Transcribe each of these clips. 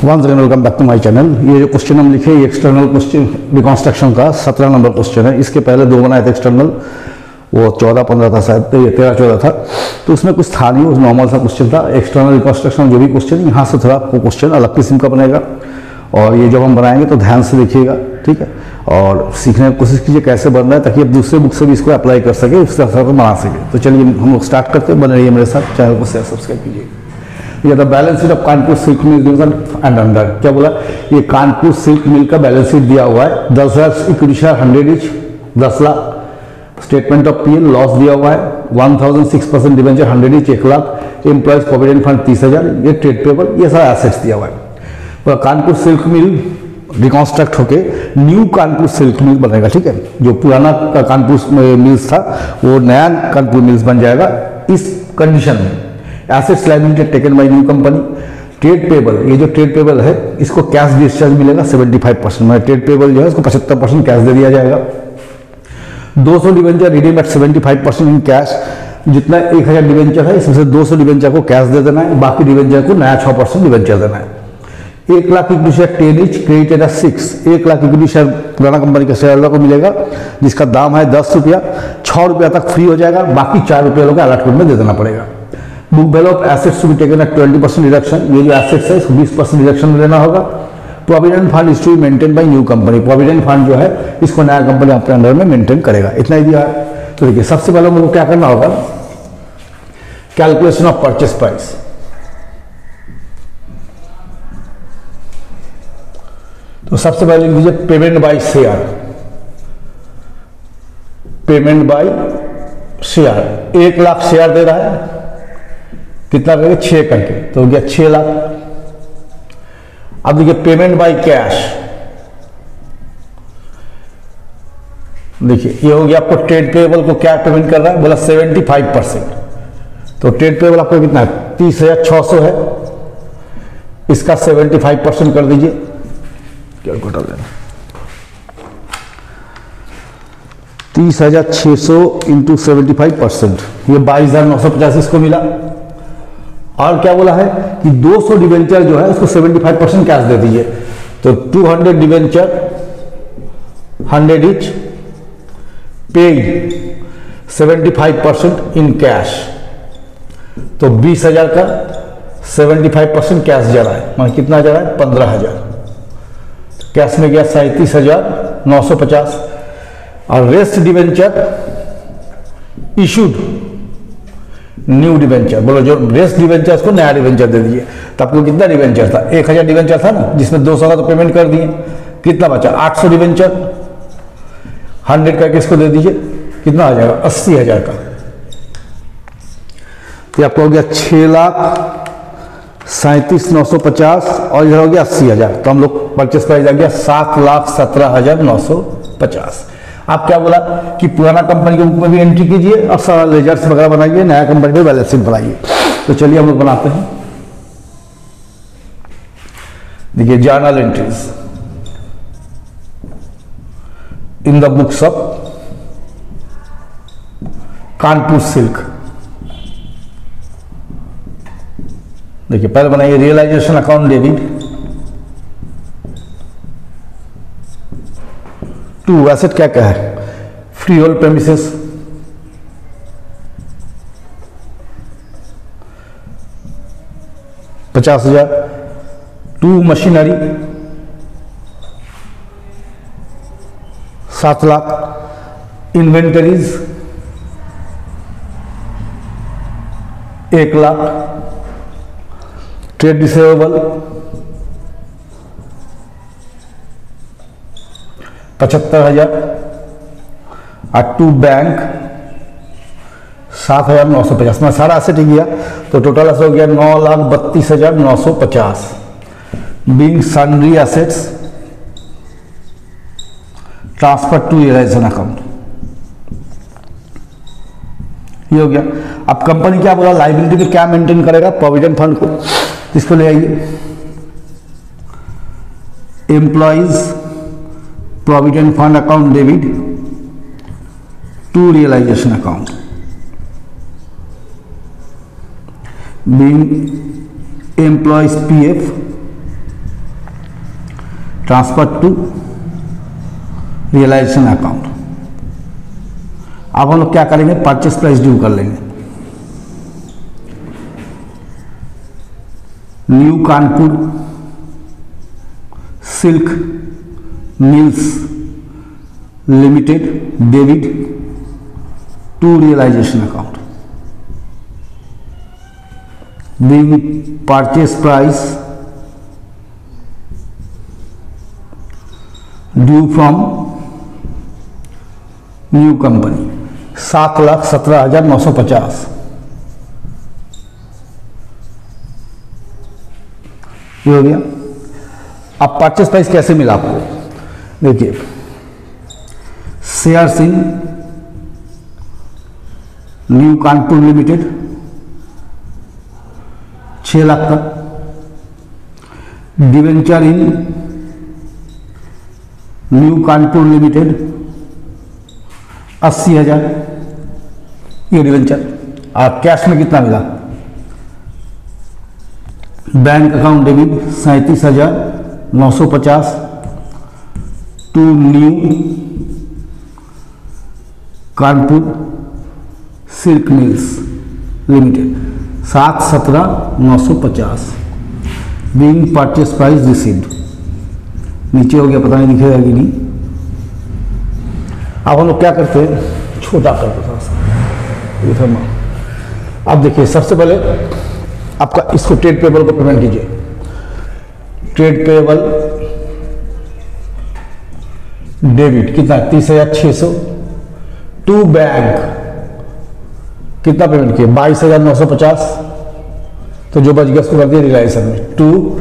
Once again welcome back to my channel. ये जो question हम लिखे, ये एक्सटर्नल क्वेश्चन रिकॉन्स्ट्रक्शन का 17 नंबर क्वेश्चन है। इसके पहले दो बनाए थे एक्सटर्नल, वो 14-15 था शायद, तो ये 13-14 था। तो उसमें कुछ था नहीं, उस नॉर्मल सा क्वेश्चन था। एक्सटर्नल रिकॉन्स्ट्रक्शन जो भी क्वेश्चन, यहाँ से थोड़ा आपको क्वेश्चन अलग किस्म का बनेगा। और ये जब हम बनाएंगे तो ध्यान से देखिएगा, ठीक है, और सीखने की कोशिश कीजिए कैसे बन रहा है, ताकि आप दूसरे बुक से भी इसको अप्लाई कर सके, उसके हिसाब से बना सके। तो चलिए हम लोग स्टार्ट करते हैं। बने रहिए मेरे साथ, चैनल को शेयर सब्सक्राइब कीजिए। ये the balance sheet of Kanpur silk mill division and under, क्या बोला, ये कानपुर सिल्क मिल का बैलेंस शीट दिया हुआ है। 10,000 equity share 100 each, 10 lakh. Statement of PL loss दिया हुआ है। 1,006% debenture 100 each, 1 lakh. Employees provident fund 30,000, ये ट्रेड पेबल, ये सारा एसेट्स दिया हुआ है। तो कानपुर सिल्क मिल रिकॉन्स्ट्रक्ट होके न्यू कानपुर सिल्क मिल बनेगा, ठीक है। जो पुराना कानपुर मिल्स था वो नया कानपुर मिल्स बन जाएगा। इस कंडीशन में assets liability taken by new company. Trade payable, ये जो ट्रेड पेबल है इसको कैश डिस्चार्ज मिलेगा 75%, मतलब ट्रेड पेबल जो है इसको 75% कैश दे दिया जाएगा। 200 debenture redeem at 75% in cash. जितना 1,000 डिवेंचर है इसमें से 200 डिवेंचर को कैश दे देना है, बाकी डिवेंचर को नया 6% डिवेंचर देना है। 1 lakh equity share 10 each, credited at 6। 1 lakh equity share पुराना कंपनी के शेयर होल्डर को मिलेगा, जिसका दाम है 10 रुपया। 6 रुपया तक फ्री हो जाएगा, बाकी 4 रुपये लोग अलॉटमेंट में दे देना पड़ेगा। Book value of assets to be taken at 20% reduction. ये जो एसेट्स है इसको 20% रिडक्शन में लेना होगा। Provident fund is to be maintain by new company. Provident fund जो है इसको नया कंपनी अपने अंडर में मेंटेन करेगा। इतना ही दिया है। तो देखिए सबसे पहले मुझे क्या करना होगा, कैलकुलेशन ऑफ परचेस प्राइस। तो सबसे पहले लिख दीजिए payment by share. Payment by share, 1 lakh share दे रहा है, कितना करेंगे 6 करके, तो हो गया 6 लाख। अब देखिए पेमेंट बाय कैश, देखिए ये हो गया आपको ट्रेड पेबल को क्या पेमेंट कर रहा है, बोला 75%। तो ट्रेड पेबल आपको कितना है 30,600 है, इसका 75% कर दीजिए। कैलकुलेटर लेना, 30,600 इंटू 75%, ये 22,950 इसको मिला। और क्या बोला है कि 200 डिवेंचर जो है उसको 75% कैश दे दीजिए। तो 200 debenture 100 each, paid 75% in cash. तो 20,000 का 75% कैश जा रहा है, मतलब कितना जा रहा है 15,000। कैश में गया 37,950। और rest debenture issued new debenture, बोलो जो रेस्ट डिवेंचर उसको नया डिवेंचर दे दीजिए। तो आपको कितना डिवेंचर था, 1,000 डिवेंचर था ना, जिसमें 200 का तो पेमेंट कर दिए, कितना बचा 800 डिवेंचर 100 का किसको दे दीजिए, कितना आ जाएगा 80,000 का। तो आपको हो गया 6,37,950 और इधर हो गया 80,000। तो हम लोग परचेस प्राइस आ गया 7,17,950। आप क्या बोला कि पुराना कंपनी के बुक में भी एंट्री कीजिए और सारा लेजर्स वगैरह बनाइए, नया कंपनी में बैलेंस शीट बनाइए। तो चलिए हम लोग बनाते हैं। देखिए journal entries in the books of Kanpur silk. देखिए पहले बनाइए realisation account debit to asset क्या क्या है, freehold premises, $50,000। To machinery 7 lakh. Inventories 1 lakh. Trade receivable 75,000। और टू बैंक 7,950 में सारा एसेट ही गया। तो टोटल ऐसा हो गया 9,32,950। Being sundry assets transfer to realisation account, ये हो गया। अब कंपनी क्या बोला, लाइबिलिटी में क्या मेंटेन करेगा, प्रोविडेंट फंड को, इसको ले आइए। Employees provident fund account debit to realisation account, being employees PF transfer to realisation account. अब हम लोग क्या करेंगे, परचेस प्राइस ड्यू कर लेंगे। New Kanpur silk mills limited debit to realisation account. Being purchase price due from new company 7,17,950। ये हो गया। अब परचेस प्राइस कैसे मिला आपको, देखिए shares in new Kanpur limited 6 lakh का, debenture in new Kanpur limited 80,000 ये डिवेंचर। और कैश में कितना मिला, bank account debit 37,950 to new Kanpur silk mills limited 7,17,950 being purchase price received. नीचे हो गया, पता नहीं दिखेगा कि नहीं। अब हम लोग क्या करते हैं, छोटा करते थोड़ा सा। अब देखिए सबसे पहले आपका इसको ट्रेड पेबल को पेमेंट कीजिए। ट्रेड पेबल डेबिट कितना 30,600 टू बैंक कितना पेमेंट किया 22,950। तो जो बच गया उसको कर दिया रियलाइजेशन में, टू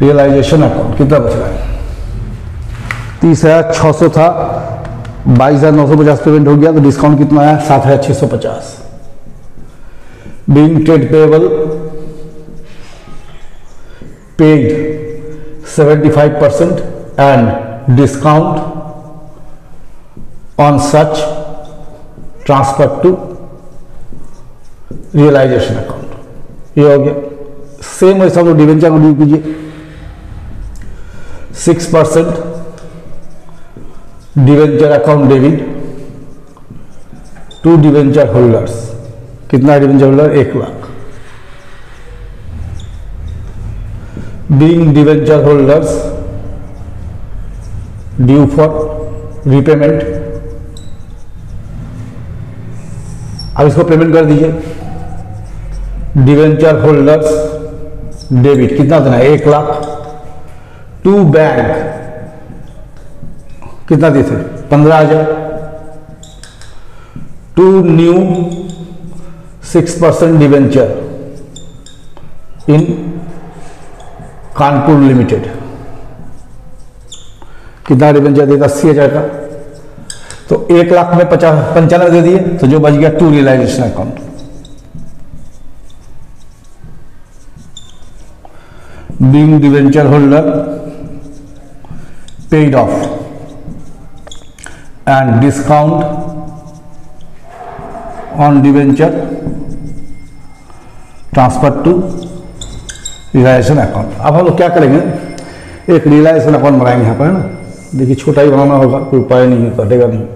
रियलाइजेशन अकाउंट कितना बच रहा है 30,600 था, 22,950 पेमेंट हो गया, तो डिस्काउंट कितना आया 7,650। Being trade payable paid 75% and discount on such transfer to realisation account. ये हो गया। सेम वैसा लोग डिवेंचर को ड्यू कीजिए 6% debenture account debit to debenture holders. कितना debenture holder 1 lakh. Being debenture holders due for repayment. अब इसको पेमेंट कर दीजिए। डिवेंचर होल्डर्स डेबिट कितना देना है 1 लाख टू बैंक कितना दिए थे 15,000 to new 6% debenture in Kanpur limited. कितना डिवेंचर देगा 80,000 का, तो 1 लाख में 95 दे दिए, तो जो बच गया to realisation account. Being debenture holder paid off and discount on debenture transfer to realisation account. अब हम लोग क्या करेंगे, एक रियलाइजेशन अकाउंट बनाएंगे यहाँ पर, है ना। देखिए छोटा ही बनाना होगा, कोई उपाय नहीं है, कटेगा नहीं,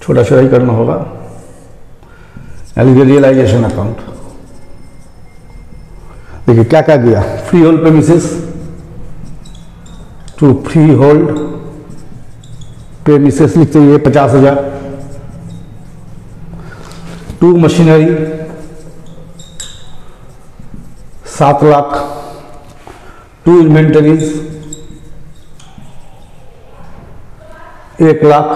छोटा छोटा ही करना होगा। रियलाइजेशन अकाउंट देखिए क्या क्या किया, freehold premises to freehold premises लिखते हुए 50,000 to machinery 7 lakh to inventories 1 lakh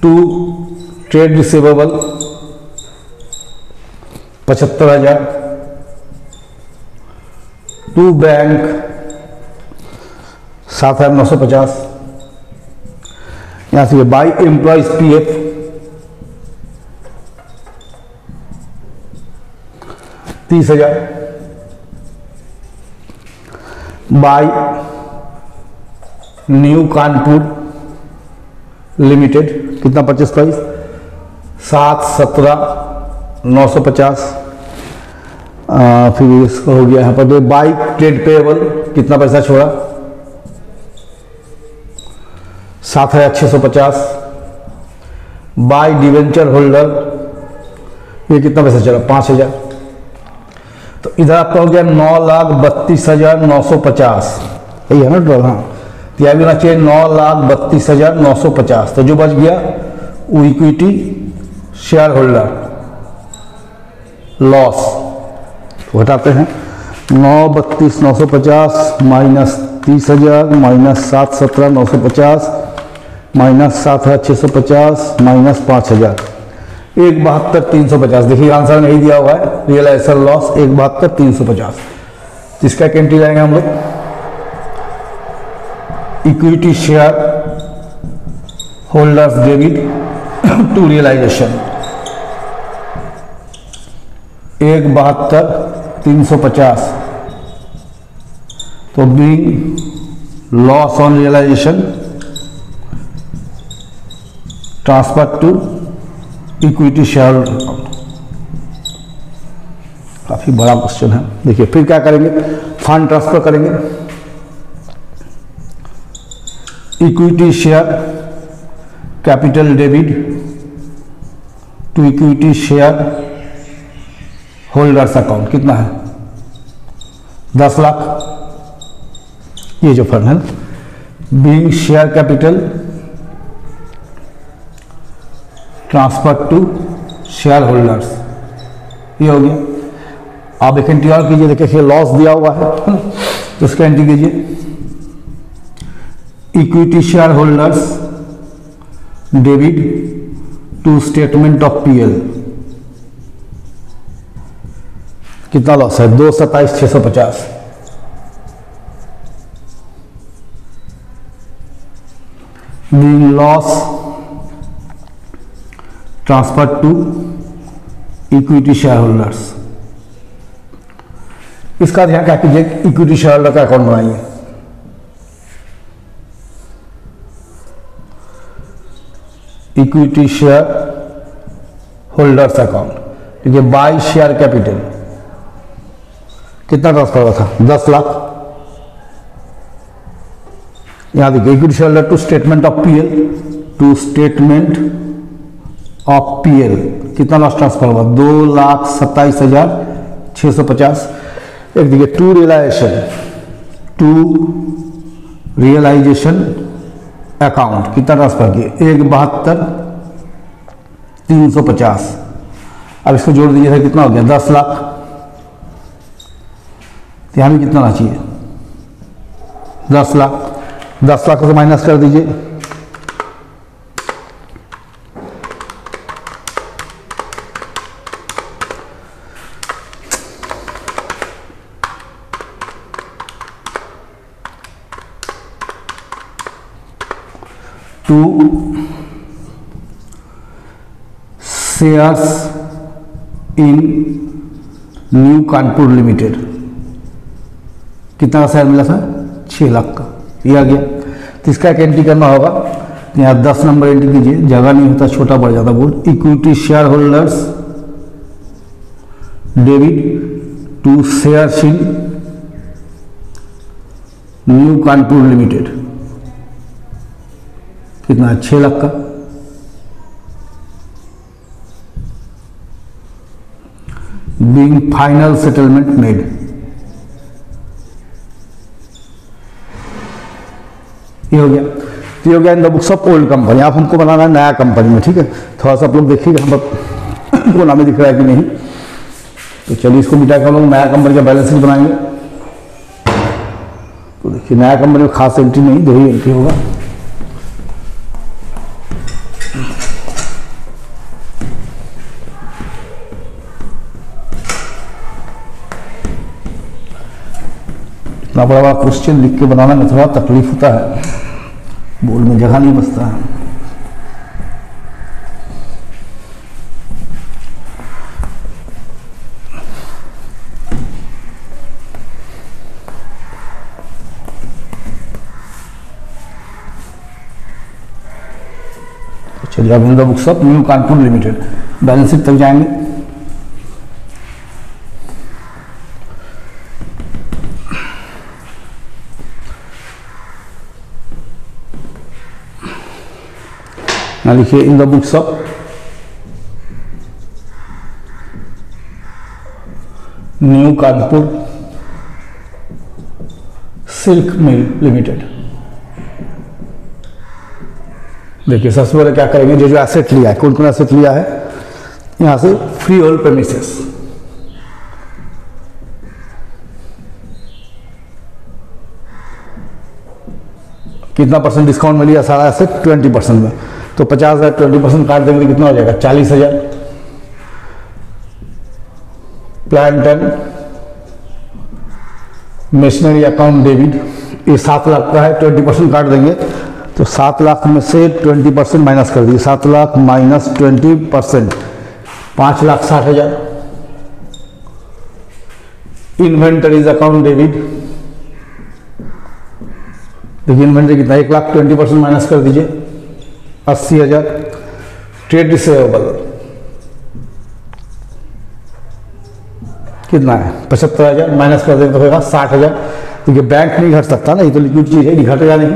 to trade receivable 75,000 to bank 7,950। यहां से by employees PF 30,000 by new Kanpur limited कितना परचेस प्राइस 7,17,950 फिर इसका हो गया यहाँ पर बाई ट्रेड पेएबल, कितना पैसा छोड़ा 7,650। बाई डिवेंचर होल्डर, ये कितना पैसा चला 5,000। तो इधर आपका हो गया 9,32,950, यही है ना टोटल। हाँ, तो यह भी होना चाहिए 9,32,950। तो जो बच गया वो इक्विटी शेयर होल्डर लॉस, तो घटाते हैं 9,32,950 माइनस 30,000 माइनस 7,17,950 माइनस 7,650 माइनस 5,000, 1,72,350। देखिए आंसर नहीं दिया हुआ है, रियलाइजेशन लॉस 1,72,350। इसका एंट्री लाएंगे हम लोग equity shareholders debit to realisation 1,72,350। तो being loss on realisation transfer to equity share account. काफी बड़ा क्वेश्चन है। देखिए फिर क्या करेंगे, फंड ट्रांसफर करेंगे। Equity share capital debit to equity shareholders account, कितना है 10 लाख। ये जो फंड है being share capital transfer to shareholders, ये हो गया। आप एक एंट्री और कीजिए, देखिए लॉस दिया हुआ है तो उसका एंट्री कीजिए equity shareholders debit to statement of PL, कितना लॉस है 2,27,650। Being loss transfer to equity shareholders. इसका ध्यान क्या कीजिए, इक्विटी शेयर होल्डर का अकाउंट बनाइए। इक्विटी शेयर होल्डर्स अकाउंट, ठीक है। बाई शेयर कैपिटल कितना ट्रांसफर हुआ था 10 लाख। यहां देखिए equity shareholder to statement of PL, to statement of PL कितना लॉस ट्रांसफर हुआ 2,27,650। एक देखिए टू रियलाइजेशन अकाउंट कितना ट्रांसफर किए 1,72,350। अब इसको जोड़ दीजिए कितना हो गया 10 लाख। यहां भी कितना होना चाहिए 10 लाख। 10 लाख से माइनस कर दीजिए, to shares in new Kanpur limited, कितना का शेयर मिला था 6 लाख का, ये आ गया। तो इसका एक एंट्री करना होगा, यहाँ 10 नंबर एंट्री कीजिए, जगह नहीं होता छोटा पड़ जाता board. Equity shareholders debit to shares in new Kanpur limited, कितना 6 लाख का। बीइंग फाइनल सेटलमेंट मेड, ये हो गया। तो ये हो गया इन the books of old company. आप हमको बनाना है नया कंपनी में, ठीक है। थोड़ा सा आप लोग देखिएगा हम को नाम दिख रहा है कि नहीं। तो चलिए इसको मिटा के हम लोग नया कंपनी का बैलेंस शीट बनाएंगे। तो देखिए नया कंपनी में खास एंट्री नहीं, 2 ही एंट्री होगा। इतना बड़ा बड़ा क्वेश्चन लिख के बनाना में थोड़ा तकलीफ होता है, बोर्ड में जगह नहीं बचता है। चलिए अब इन the books of new Kanpur limited balance sheet तक जाएंगे। यहाँ लिखिए इन the books of new Kanpur silk mill limited. देखिए सबसे पहले क्या करेंगे, जो एसेट लिया है, कौन कौन एसेट लिया है, यहां से फ्री होल्ड प्रेमिसेस, कितना परसेंट डिस्काउंट में लिया सारा एसेट, 20% में, तो 50,000 20% काट देंगे कितना हो जाएगा, 40,000। Plant and machinery account debit, ये 7 लाख का है, 20% काट देंगे तो 7 लाख में से 20% माइनस कर दिए, 7 lakh minus 20%, 5,60,000। Inventories account debit, देखिए इन्वेंटरी कितना, 1 लाख 20% माइनस कर दीजिए, 80,000। ट्रेड रिसीवेबल कितना है, 75,000, माइनस कर देंगे तो होगा 60,000। देखिए बैंक नहीं घट सकता ना, ये तो लिक्विड चीज है, घटेगा नहीं,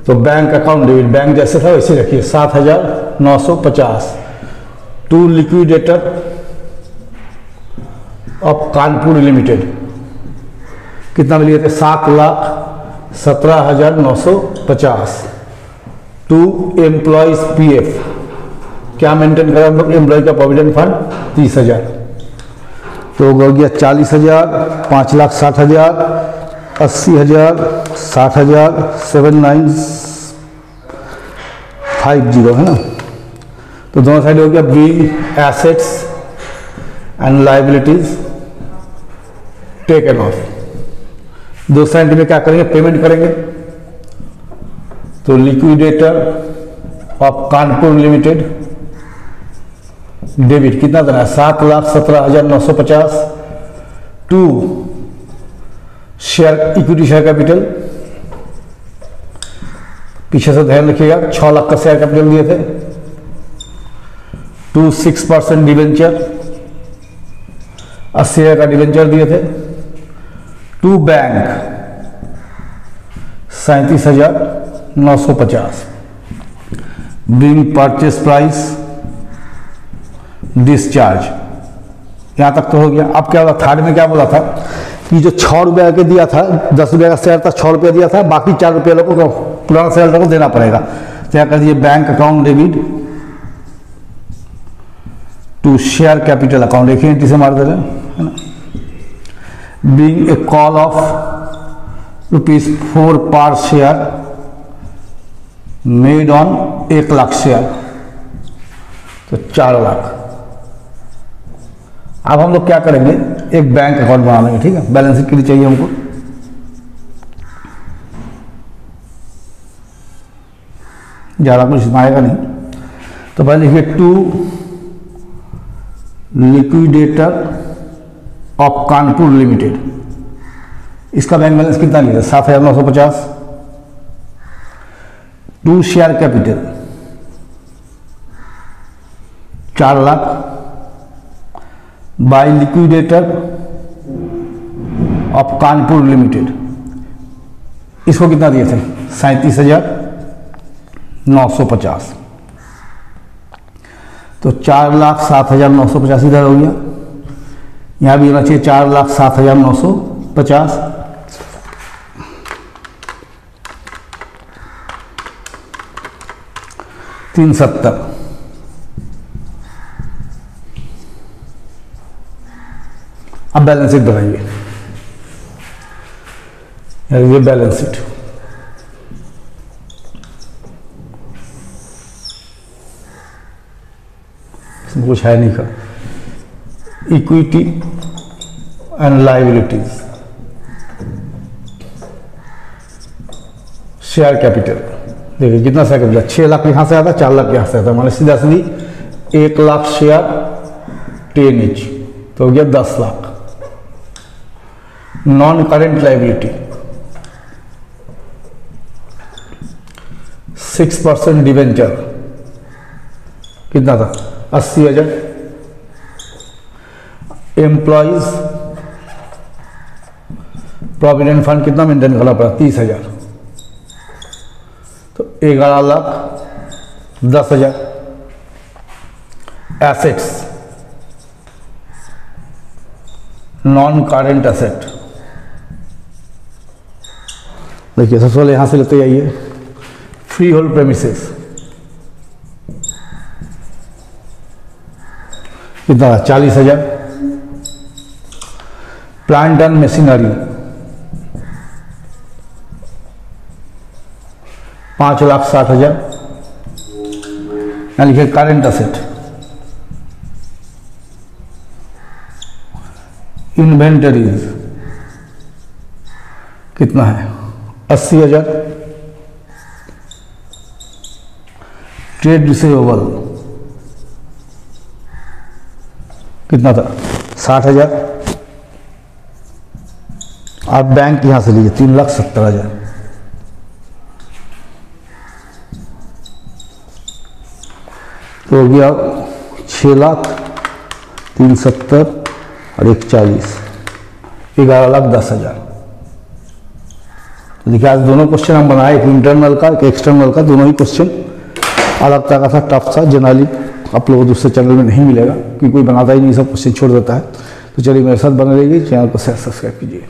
तो बैंक अकाउंट डेबिट, बैंक जैसे था वैसे रखिए, 7,950। To liquidator of Kanpur limited, कितना में लिए थे, 7,17,950। टू एम्प्लॉयज पीएफ, क्या मेंटेन करा हम लोग, एम्प्लॉय का प्रोविडेंट फंड 30,000, तो हो गया 40,000, 5,60,000, 80,000, 60,000, 7,950 है ना। तो दोनों साइड हो गया being assets and liabilities taken off. दो साइड में क्या करेंगे, पेमेंट करेंगे, तो liquidator of Kanpur limited debit कितना देना है, 7,17,950। To share equity share capital, पीछे से ध्यान रखिएगा 6 लाख का शेयर कैपिटल दिए थे। टू 6% डिवेंचर, 80,000 का डिवेंचर दिए थे। To bank 37,950। Being purchase price discharge, यहां तक तो हो गया। अब क्या बोला, थर्ड में क्या बोला था कि जो 6 रुपये के दिया था, 10 रुपये का शेयर था, 6 रुपये दिया था, बाकी 4 रुपये लोगों को पुराना शेयर को देना पड़ेगा। तो क्या कर दिए, bank account debit to share capital account, एक ही एंट्री से मार दे रहे हैं, है ना। बीइंग ए कॉल ऑफ ₹4 पर share made on 1 lakh share, तो 4 लाख। अब हम लोग क्या करेंगे, एक बैंक अकाउंट बना लेंगे, ठीक है, बैलेंस शीट के लिए चाहिए हमको। ज़्यादा कुछ आएगा नहीं, तो पहले लिखिए to liquidator of Kanpur limited, इसका बैंक बैलेंस कितना लिया, 7,950। To share capital 4 lakh, by liquidator of Kanpur limited, इसको कितना दिए थे, 37,950। तो 4,07,950 इधर हो गया, यहां भी होना चाहिए 4,07,950। 370। अब बैलेंस शीट बनाइए, ये बैलेंस शीट, इसमें कुछ है नहीं का। Equity and liabilities, share capital, देखिए कितना शेयर कैपिटल, 6 लाख यहां से आता, 4 लाख यहां से आता, मान सीधा सीधी 1 लाख शेयर 10 ईच, तो हो गया 10 lakh. Non current liability 6% debenture कितना था, 80,000। एम्प्लॉइज प्रोविडेंट फंड कितना मेंटेन करना पड़ा, 30,000, तो 11 10,000। एसेट्स, नॉन करेंट एसेट, देखिए सबसे पहले यहां से लेते जाइए। फ्री होल्ड प्रेमिसेस कितना? 40,000। Plant and machinery 5,60,000। यहाँ लिखे करेंट एसेट। इन्वेंटरीज कितना है? 80,000। ट्रेड रिसीवेबल कितना था? 60,000। आप बैंक यहां से लीजिए 3,70,000। तो हो गया 6,03,70 और 1,40, 11,10,000। तो देखिए आज दोनों क्वेश्चन हम बनाए, एक इंटरनल का एक एक्सटर्नल का। दोनों ही क्वेश्चन अलग तरह का था, टफ था। जनरली आप लोगों को दूसरे चैनल में नहीं मिलेगा क्योंकि कोई बनाता ही नहीं, सब क्वेश्चन छोड़ देता है। तो चलिए मेरे साथ बने रहिए, चैनल को सब्सक्राइब कीजिए।